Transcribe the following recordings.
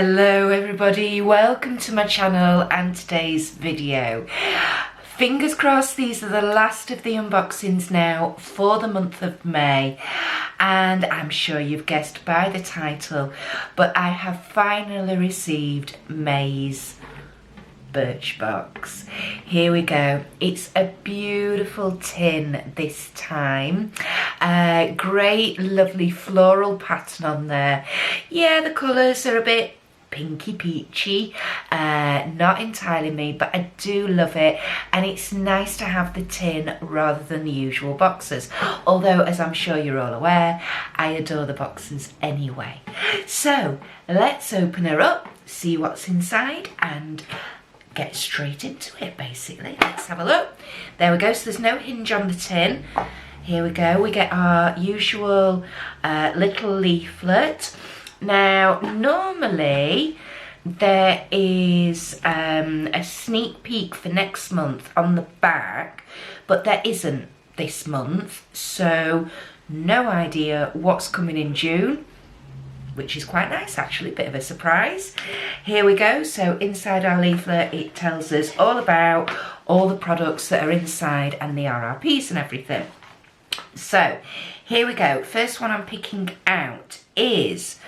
Hello everybody, welcome to my channel and today's video. Fingers crossed these are the last of the unboxings now for the month of May, and I'm sure you've guessed by the title, but I have finally received May's Birchbox. Here we go. It's a beautiful tin this time. Great lovely floral pattern on there. Yeah, the colours are a bit pinky peachy, not entirely me, but I do love it, and it's nice to have the tin rather than the usual boxes, although as I'm sure you're all aware, I adore the boxes anyway. So let's open her up, see what's inside, and get straight into it basically. Let's have a look. There we go, so there's no hinge on the tin. Here we go, we get our usual little leaflet. Now normally there is a sneak peek for next month on the back, but there isn't this month, so no idea what's coming in June, which is quite nice actually, bit of a surprise. Here we go, so inside our leaflet it tells us all about all the products that are inside and the RRPs and everything. So here we go, first one I'm picking out is,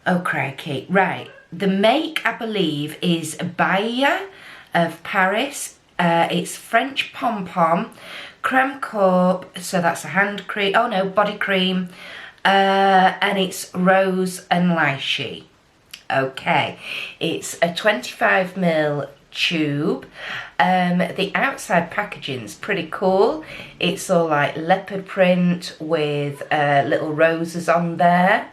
oh crikey, right, the make I believe is Baia of Paris. It's French Pom Pom, Creme Corp, so that's a hand cream, oh no, body cream, and it's rose and lychee. Okay, it's a 25ml tube. The outside packaging's pretty cool. It's all like leopard print with little roses on there.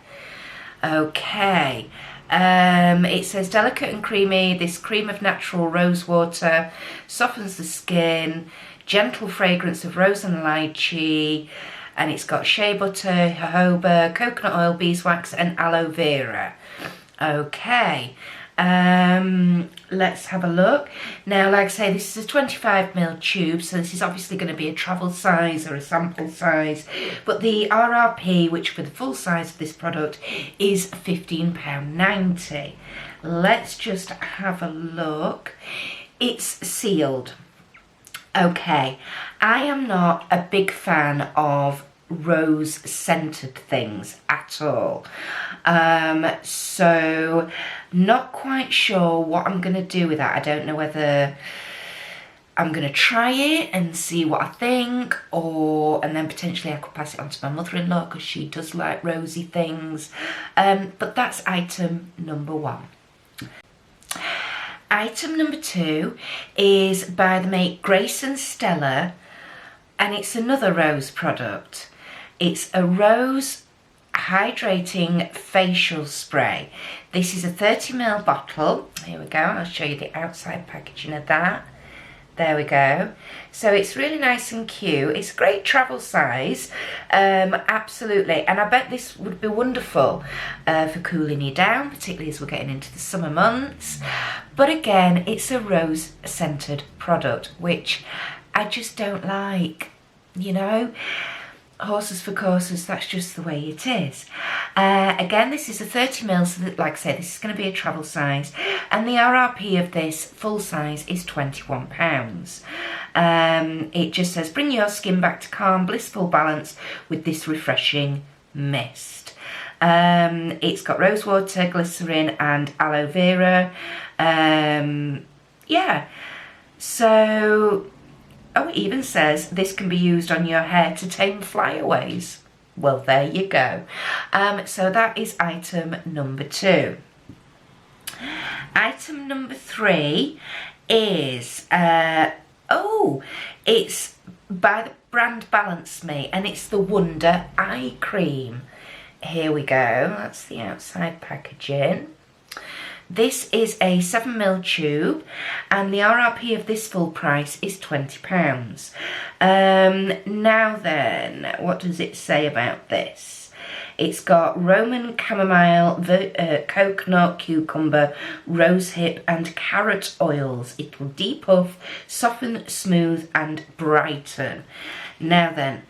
Okay, it says delicate and creamy, this cream of natural rose water softens the skin, gentle fragrance of rose and lychee, and it's got shea butter, jojoba, coconut oil, beeswax and aloe vera. Okay, let's have a look. Now, like I say, this is a 25ml tube, so this is obviously going to be a travel size or a sample size, but the RRP, which for the full size of this product, is £15.90. Let's just have a look. It's sealed. Okay, I am not a big fan of rose scented things at all, so not quite sure what I'm going to do with that. I don't know whether I'm going to try it and see what I think, and then potentially I could pass it on to my mother-in-law because she does like rosy things, but that's item number one. Item number two is by the make Grace and Stella, and it's another rose product. It's a rose hydrating facial spray. This is a 30ml bottle. Here we go, I'll show you the outside packaging of that. There we go. So it's really nice and cute. It's a great travel size, absolutely. And I bet this would be wonderful for cooling you down, particularly as we're getting into the summer months. But again, it's a rose scented product, which I just don't like, you know. Horses for courses, that's just the way it is. Again, this is a 30ml, so that, like I said, this is going to be a travel size, and the RRP of this full size is £21. It just says bring your skin back to calm, blissful balance with this refreshing mist. It's got rose water, glycerin and aloe vera. Yeah, so oh, it even says this can be used on your hair to tame flyaways. Well, there you go. So that is item number two. Item number three is, it's by the brand Balance Me, and it's the Wonder Eye Cream. Here we go, that's the outside packaging. This is a 7ml tube, and the RRP of this full price is £20. Now then, what does it say about this? It's got Roman chamomile, coconut, cucumber, rosehip and carrot oils. It will depuff, soften, smooth and brighten. Now then,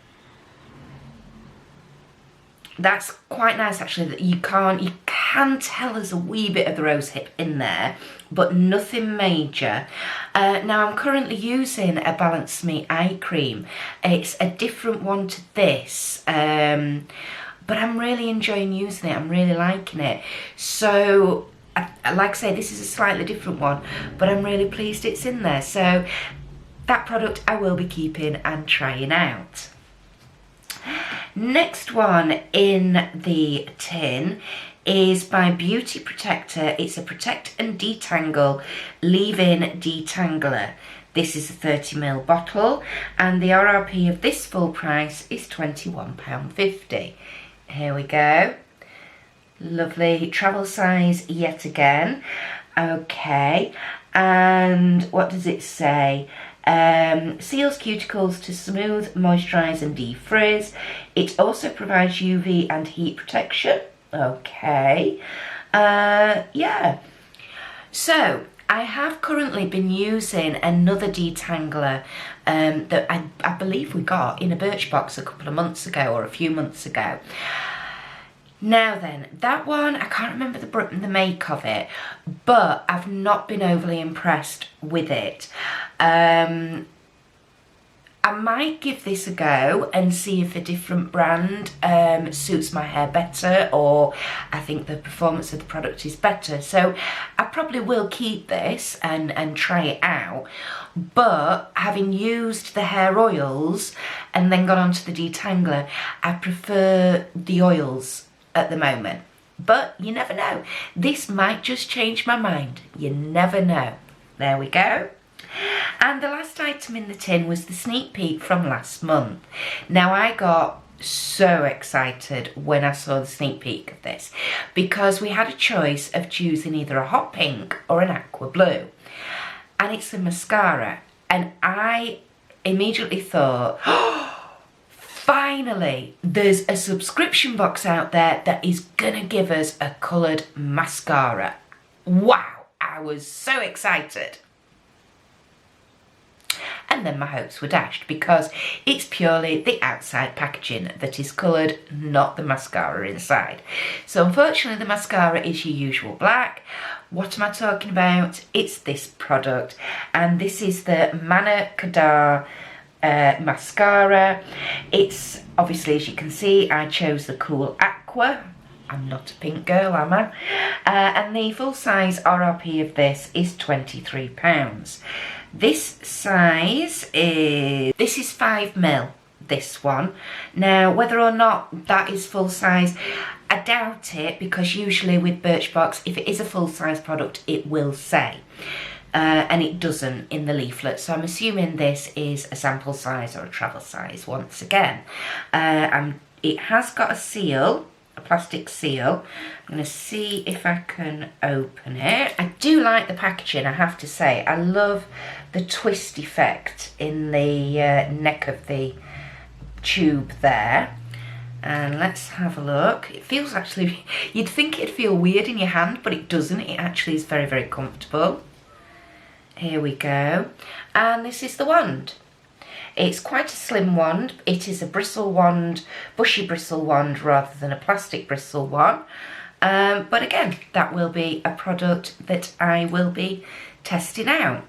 that's quite nice actually, that you can tell there's a wee bit of the rose hip in there, but nothing major. Now I'm currently using a Balance Me eye cream. It's a different one to this, but I'm really enjoying using it. I'm really liking it. So like I say, this is a slightly different one, but I'm really pleased it's in there. So that product I will be keeping and trying out. Next one in the tin is by Beauty Protector. It's a Protect and Detangle Leave-In Detangler. This is a 30ml bottle, and the RRP of this full price is £21.50. Here we go. Lovely travel size yet again. Okay, and what does it say? Seals cuticles to smooth, moisturise and defrizz. It also provides UV and heat protection. Okay, yeah. So I have currently been using another detangler that I believe we got in a Birchbox a couple of months ago or a few months ago. Now then, that one, I can't remember the make of it, but I've not been overly impressed with it. I might give this a go and see if a different brand suits my hair better, or I think the performance of the product is better. So I probably will keep this and try it out. But having used the hair oils and then gone on to the detangler, I prefer the oils at the moment. But you never know. This might just change my mind. You never know. There we go. And the last item in the tin was the sneak peek from last month. Now I got so excited when I saw the sneak peek of this, because we had a choice of choosing either a hot pink or an aqua blue. And it's a mascara. And I immediately thought, oh, finally, there's a subscription box out there that is gonna give us a coloured mascara. Wow, I was so excited. And then my hopes were dashed, because it's purely the outside packaging that is coloured, not the mascara inside. So unfortunately the mascara is your usual black. What am I talking about? It's this product, and this is the Mana Kadar mascara. It's obviously, as you can see, I chose the Cool Aqua. I'm not a pink girl, am I? And the full size RRP of this is £23. This size is 5ml, this one. Now, whether or not that is full size, I doubt it, because usually with Birchbox, if it is a full size product, it will say. And it doesn't in the leaflet, so I'm assuming this is a sample size or a travel size once again. It has got a seal, a plastic seal. I'm going to see if I can open it. I do like the packaging, I have to say. I love the twist effect in the neck of the tube there. And let's have a look. It feels actually, you'd think it'd feel weird in your hand, but it doesn't. It actually is very, very comfortable. Here we go. And this is the wand. It's quite a slim wand. It is a bristle wand, bushy bristle wand, rather than a plastic bristle one. But again, that will be a product that I will be testing out.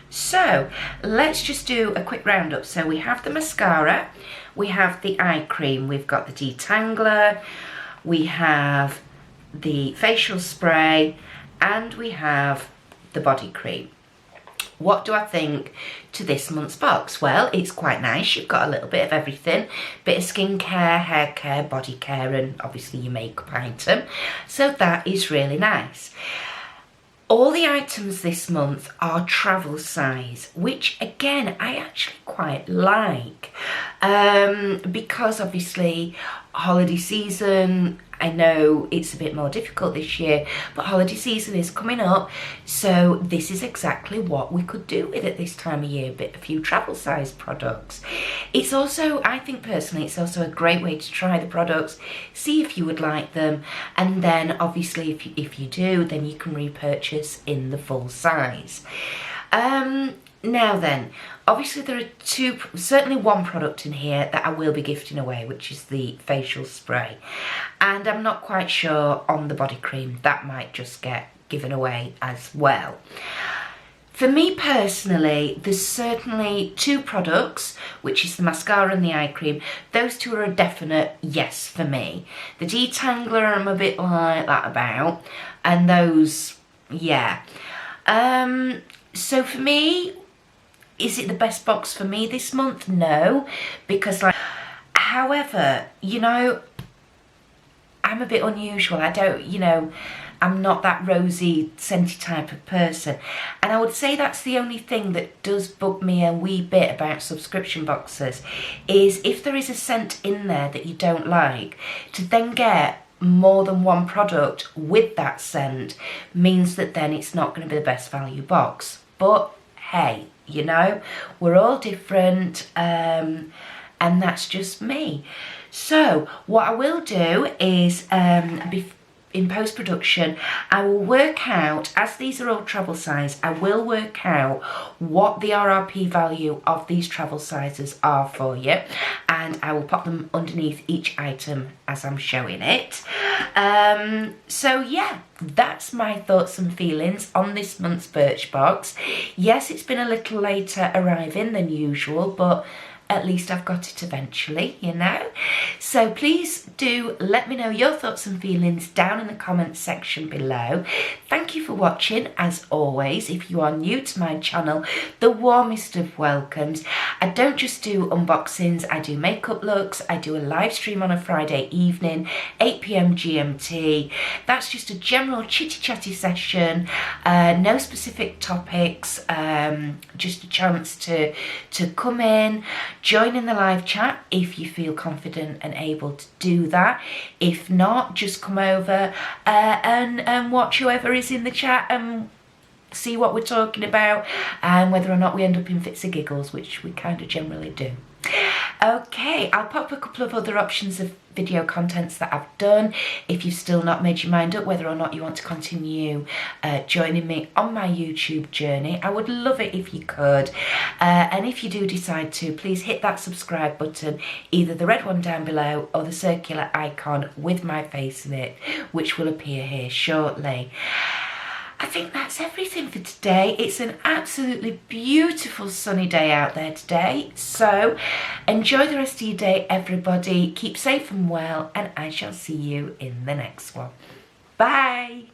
So let's just do a quick roundup. So we have the mascara, we have the eye cream, we've got the detangler, we have the facial spray, and we have the body cream. What do I think to this month's box? Well, it's quite nice. You've got a little bit of everything. Bit of skincare, hair care, body care, and obviously your makeup item. So that is really nice. All the items this month are travel size, which again, I actually quite like. Because obviously holiday season, I know it's a bit more difficult this year, but holiday season is coming up, so this is exactly what we could do with it this time of year, a few travel size products. It's also, I think personally, it's also a great way to try the products, see if you would like them, and then obviously if you do, then you can repurchase in the full size. Now then, obviously there are certainly one product in here that I will be gifting away, which is the facial spray. And I'm not quite sure on the body cream, that might just get given away as well. For me personally, there's certainly two products, which is the mascara and the eye cream. Those two are a definite yes for me. The detangler I'm a bit like that about, and those, yeah. So for me, is it the best box for me this month? No, because like, however, you know, I'm a bit unusual. I don't, you know, I'm not that rosy, scenty type of person. And I would say that's the only thing that does bug me a wee bit about subscription boxes, is if there is a scent in there that you don't like, to then get more than one product with that scent means that then it's not going to be the best value box. But hey, you know, we're all different, and that's just me. So what I will do is, in post-production, I will work out, as these are all travel size, I will work out what the RRP value of these travel sizes are for you, and I will pop them underneath each item as I'm showing it. So yeah, that's my thoughts and feelings on this month's Birchbox. Yes, it's been a little later arriving than usual, but at least I've got it eventually, you know. So please do let me know your thoughts and feelings down in the comments section below. Thank you for watching, as always. If you are new to my channel, the warmest of welcomes. I don't just do unboxings, I do makeup looks, I do a live stream on a Friday evening, 8 PM GMT. That's just a general chitty chatty session, no specific topics, just a chance to come in, join in the live chat if you feel confident and able to do that. If not, just come over and watch whoever is in the chat and see what we're talking about, and whether or not we end up in fits of giggles, which we kind of generally do. Okay, I'll pop a couple of other options of video contents that I've done if you've still not made your mind up whether or not you want to continue joining me on my YouTube journey. I would love it if you could, and if you do decide to, please hit that subscribe button, either the red one down below or the circular icon with my face in it, which will appear here shortly. I think that's everything for today. It's an absolutely beautiful sunny day out there today. So enjoy the rest of your day, everybody. Keep safe and well, and I shall see you in the next one. Bye.